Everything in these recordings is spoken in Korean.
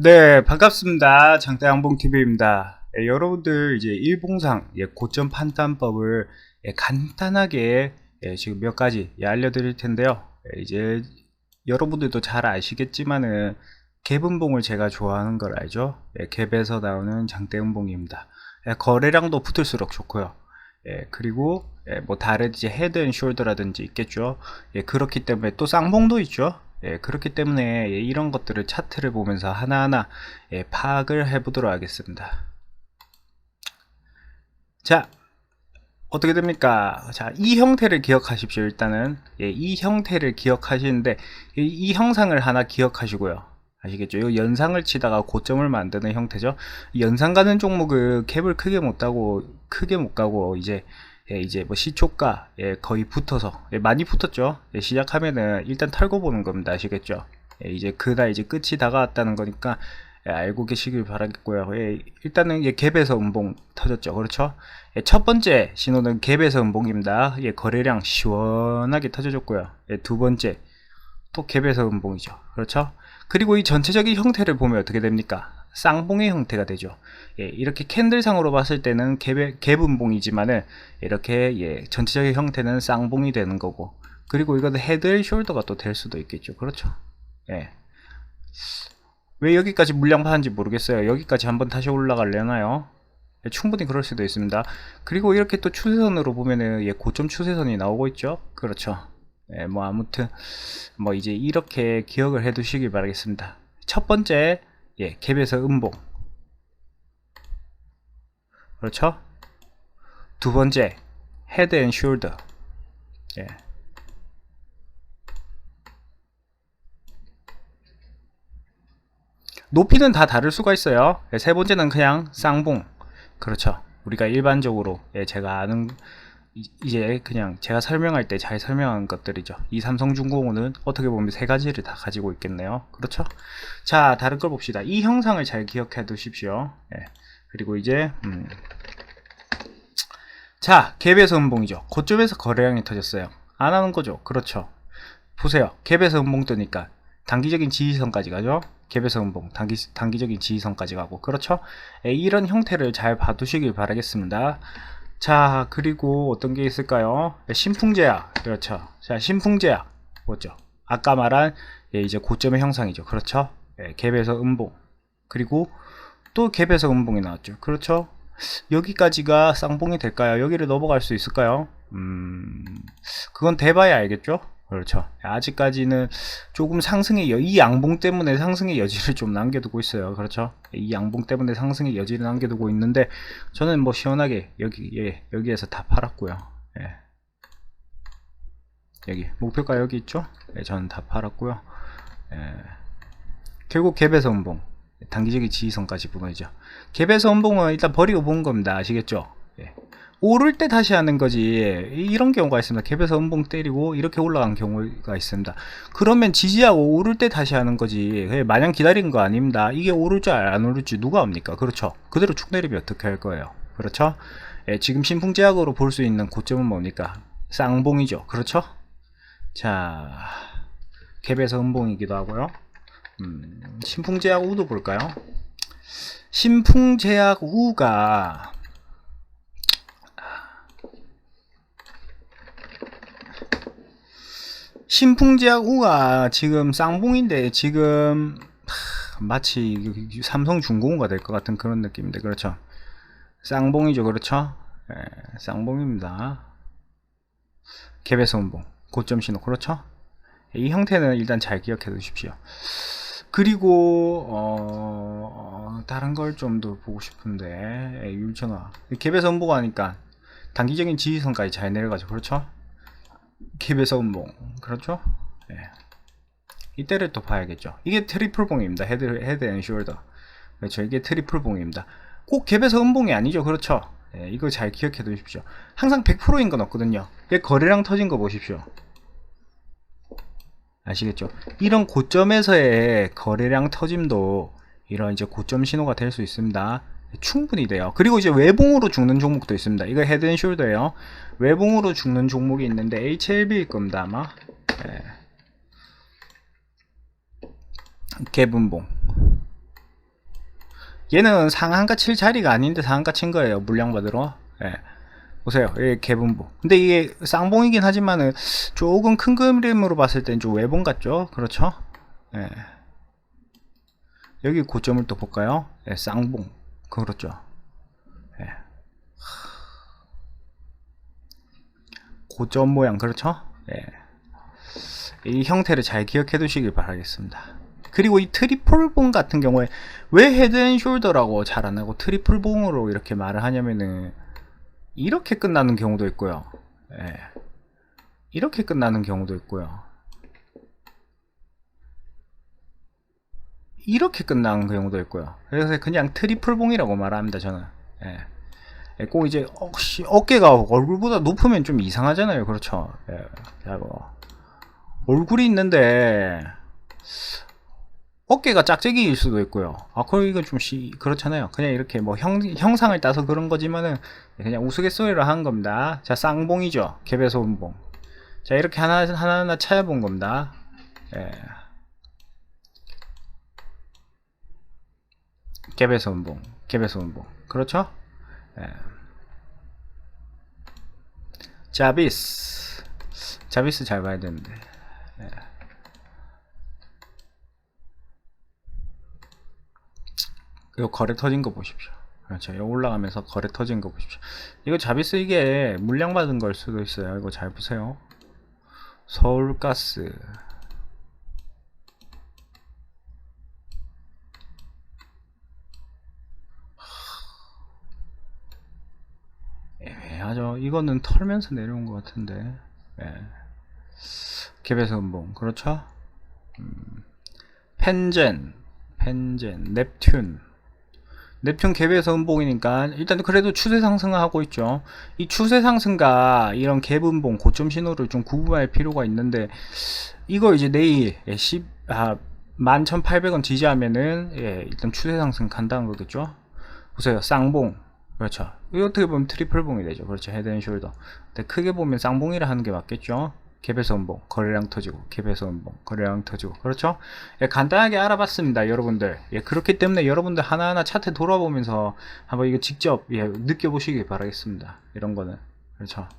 네, 반갑습니다. 장대양봉TV입니다. 여러분들 이제 일봉상 고점 판단법을 간단하게 지금 몇 가지 알려드릴 텐데요. 이제 여러분들도 잘 아시겠지만은 갭은봉을 제가 좋아하는 걸 알죠? 갭에서 나오는 장대음봉입니다. 거래량도 붙을수록 좋고요. 그리고 뭐 다른 이제 헤드 앤 숄더라든지 있겠죠. 그렇기 때문에 또 쌍봉도 있죠. 그렇기 때문에 이런 것들을 차트를 보면서 하나하나 파악을 해보도록 하겠습니다. 자, 어떻게 됩니까? 자, 이 형태를 기억하십시오. 일단은 이 형태를 기억하시는데 이 형상을 하나 기억하시고요. 아시겠죠? 이 연상을 치다가 고점을 만드는 형태죠. 연상 가는 종목을 캡을 크게 못 가고 이제 뭐 시초가 거의 붙어서 많이 붙었죠. 시작하면은 일단 털고 보는 겁니다. 아시겠죠? 이제 그다 이제 끝이 다가왔다는 거니까 알고 계시길 바라겠고요. 일단은 갭에서 음봉 터졌죠. 그렇죠? 첫 번째 신호는 갭에서 음봉입니다. 거래량 시원하게 터져줬고요. 두 번째 또 갭에서 음봉이죠. 그렇죠? 그리고 이 전체적인 형태를 보면 어떻게 됩니까? 쌍봉의 형태가 되죠. 이렇게 캔들상으로 봤을 때는 갭 음봉이지만은 이렇게 전체적인 형태는 쌍봉이 되는 거고, 그리고 이거는 헤드 앤 숄더가 또 될 수도 있겠죠. 그렇죠? 왜 여기까지 물량 파는지 모르겠어요. 여기까지 한번 다시 올라가려나요? 충분히 그럴 수도 있습니다. 그리고 이렇게 또 추세선으로 보면은 고점 추세선이 나오고 있죠. 그렇죠. 뭐 아무튼 뭐 이제 이렇게 기억을 해 두시길 바라겠습니다. 첫 번째 갭에서 음봉, 그렇죠? 두 번째 헤드 앤 숄더. 높이는 다 다를 수가 있어요. 세 번째는 그냥 쌍봉. 그렇죠. 우리가 일반적으로 제가 아는, 이제 그냥 제가 설명할 때 잘 설명한 것들이죠. 이 삼성중공업은 어떻게 보면 세 가지를 다 가지고 있겠네요. 그렇죠? 자, 다른 걸 봅시다. 이 형상을 잘 기억해 두십시오. 그리고 이제 자, 갭에서 음봉이죠. 고점에서 거래량이 터졌어요. 안 하는 거죠. 그렇죠. 보세요. 갭에서 음봉 뜨니까 단기적인 지지선까지 가죠. 갭에서 음봉 단기적인 지지선까지 가고, 그렇죠? 이런 형태를 잘 봐두시길 바라겠습니다. 자, 그리고 어떤 게 있을까요? 신풍제약. 그렇죠. 자, 신풍제약 뭐죠? 아까 말한 이제 고점의 형상이죠. 그렇죠? 갭에서 음봉, 그리고 또 갭에서 음봉이 나왔죠. 그렇죠? 여기까지가 쌍봉이 될까요? 여기를 넘어갈 수 있을까요? 그건 돼봐야 알겠죠? 그렇죠. 아직까지는 조금 이 양봉 때문에 상승의 여지를 좀 남겨두고 있어요. 그렇죠. 이 양봉 때문에 상승의 여지를 남겨두고 있는데, 저는 뭐 시원하게 여기에서 다 팔았고요. 여기 목표가 여기 있죠. 저는 다 팔았고요. 결국 갭에서 음봉, 단기적인 지지선까지 무너지죠. 갭에서 음봉은 일단 버리고 본 겁니다. 아시겠죠? 오를 때 다시 하는 거지. 이런 경우가 있습니다. 갭에서 음봉 때리고 이렇게 올라간 경우가 있습니다. 그러면 지지하고 오를 때 다시 하는 거지. 마냥 기다린 거 아닙니다. 이게 오를 줄 안 오를 줄 누가 압니까? 그렇죠. 그대로 쭉 내리면 어떻게 할 거예요? 그렇죠. 지금 신풍제약으로 볼 수 있는 고점은 뭡니까? 쌍봉이죠. 그렇죠. 자, 갭에서 음봉이기도 하고요. 신풍제약 우도 볼까요? 신풍제약 우가 신풍제약 우가 지금 쌍봉인데, 지금 마치 삼성중공업가 될 것 같은 그런 느낌인데, 그렇죠? 쌍봉이죠. 그렇죠? 쌍봉입니다. 갭에서 음봉, 고점 신호. 그렇죠? 이 형태는 일단 잘 기억해 두십시오. 그리고 다른 걸 좀 더 보고 싶은데, 율천화 갭에서 음봉 하니까 단기적인 지지선까지 잘 내려가죠. 그렇죠? 캡에서 음봉. 그렇죠? 이때를 또 봐야겠죠. 이게 트리플 봉입니다. 헤드 앤 숄더. 그렇죠. 이게 트리플 봉입니다. 꼭 갭에서 음봉이 아니죠. 그렇죠? 이거 잘 기억해 두십시오. 항상 100%인 건 없거든요. 거래량 터진 거 보십시오. 아시겠죠? 이런 고점에서의 거래량 터짐도 이런 이제 고점 신호가 될 수 있습니다. 충분히 돼요. 그리고 이제 외봉으로 죽는 종목도 있습니다. 이거 헤드 앤 숄더예요. 외봉으로 죽는 종목이 있는데 HLB일 겁니다, 아마. 갭음봉. 얘는 상한가 칠 자리가 아닌데 상한가 친 거예요. 물량 받으러. 예. 보세요. 이 개분봉. 근데 이게 쌍봉이긴 하지만은 조금 큰 그림으로 봤을 땐 좀 외봉 같죠? 그렇죠? 예. 여기 고점을 또 볼까요? 예, 쌍봉. 그렇죠. 예. 고점 모양, 그렇죠? 예. 이 형태를 잘 기억해 두시길 바라겠습니다. 그리고 이 트리플봉 같은 경우에 왜 헤드앤숄더라고 잘 안 하고 트리플봉으로 이렇게 말을 하냐면은 이렇게 끝나는 경우도 있고요. 예. 이렇게 끝나는 경우도 있고요. 이렇게 끝나는 경우도 있고요. 그래서 그냥 트리플봉이라고 말합니다. 저는. 예. 꼭 이제 어깨가 얼굴보다 높으면 좀 이상하잖아요. 그렇죠? 예. 얼굴이 있는데 어깨가 짝짝이일 수도 있고요. 그럼 이거 좀 그렇잖아요. 그냥 이렇게 뭐 형상을 따서 그런 거지만은 그냥 우스갯소리로 한 겁니다. 자, 쌍봉이죠. 개배소음봉. 자, 이렇게 하나하나 찾아본 겁니다. 예. 개배소음봉, 개배소음봉. 그렇죠? 예. 자비스. 자비스 잘 봐야 되는데. 예. 이거 거래 터진 거 보십시오. 그렇죠. 이거 올라가면서 거래 터진 거 보십시오. 이거 자비스 이게 물량 받은 걸 수도 있어요. 이거 잘 보세요. 서울가스. 애매하죠. 이거는 털면서 내려온 것 같은데. 예. 개배선봉. 그렇죠? 펜젠, 넵튠. 넵튠 갭에서 음봉이니까 일단 그래도 추세 상승을 하고 있죠. 이 추세 상승과 이런 갭 음봉 고점 신호를 좀 구분할 필요가 있는데 이거 이제 내일 11,800원 지지하면은 일단 추세 상승 간다는 거겠죠. 보세요. 쌍봉. 그렇죠. 이거 어떻게 보면 트리플봉이 되죠. 그렇죠. 헤드앤숄더. 근데 크게 보면 쌍봉이라 하는 게 맞겠죠. 갭에서 음봉, 거래량 터지고, 갭에서 음봉, 거래량 터지고, 그렇죠? 간단하게 알아봤습니다, 여러분들. 그렇기 때문에 여러분들 하나하나 차트 돌아보면서 한번 이거 직접 느껴보시기 바라겠습니다. 이런 거는. 그렇죠?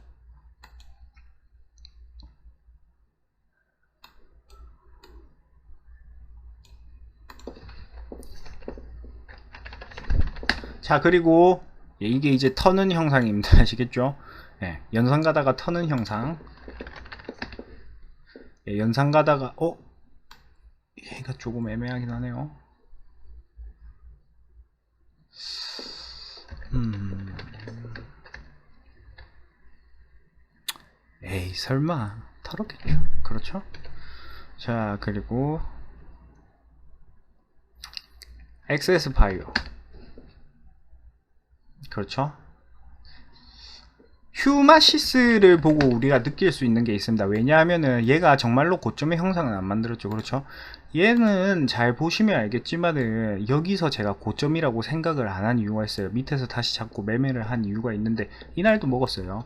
자, 그리고 이게 이제 터는 형상입니다. 아시겠죠? 연상 가다가 터는 형상. 연상 가다가 얘가 조금 애매하긴 하네요. 에이 설마 털었겠죠. 그렇죠? 자, 그리고 XS 바이오. 그렇죠? 휴마시스를 보고 우리가 느낄 수 있는 게 있습니다. 왜냐하면은 얘가 정말로 고점의 형상은 안 만들었죠. 그렇죠? 얘는 잘 보시면 알겠지만은 여기서 제가 고점이라고 생각을 안 한 이유가 있어요. 밑에서 다시 잡고 매매를 한 이유가 있는데 이날도 먹었어요.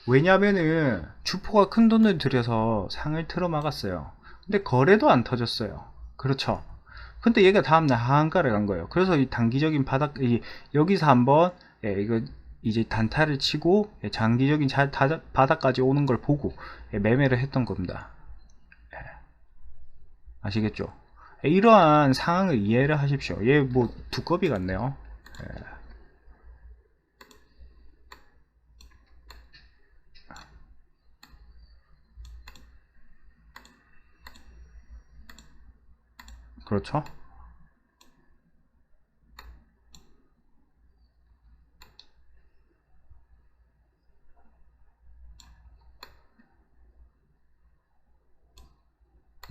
왜냐하면은 주포가 큰 돈을 들여서 상을 틀어 막았어요. 근데 거래도 안 터졌어요. 그렇죠? 근데 얘가 다음날 하한가를 간 거예요. 그래서 이 단기적인 여기서 한번 이거 이제 단타를 치고 장기적인 바닥까지 오는 걸 보고 매매를 했던 겁니다. 아시겠죠? 이러한 상황을 이해를 하십시오. 얘 뭐 두꺼비 같네요. 그렇죠?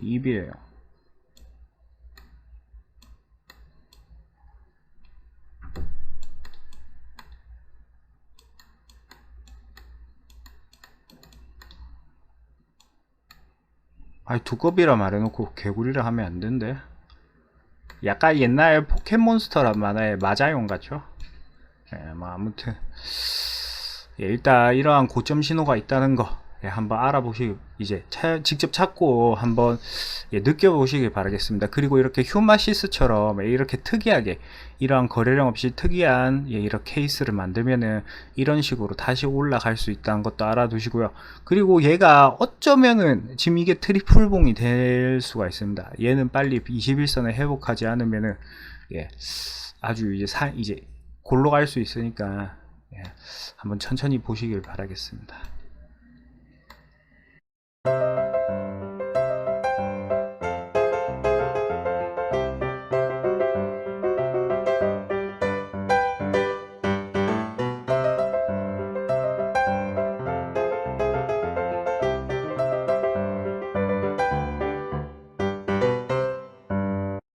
입이에요. 아니 두꺼비라 말해놓고 개구리라 하면 안 된대. 약간 옛날 포켓몬스터란 만화의 마자용 같죠? 뭐 아무튼 일단 이러한 고점 신호가 있다는 거 한번 알아보시기, 이제 직접 찾고 한번 느껴보시길 바라겠습니다. 그리고 이렇게 휴마시스처럼 이렇게 특이하게 이러한 거래량 없이 특이한 이런 케이스를 만들면은 이런 식으로 다시 올라갈 수 있다는 것도 알아두시고요. 그리고 얘가 어쩌면은 지금 이게 트리플봉이 될 수가 있습니다. 얘는 빨리 21선을 회복하지 않으면은 아주 이제 골로 갈 수 있으니까 한번 천천히 보시길 바라겠습니다.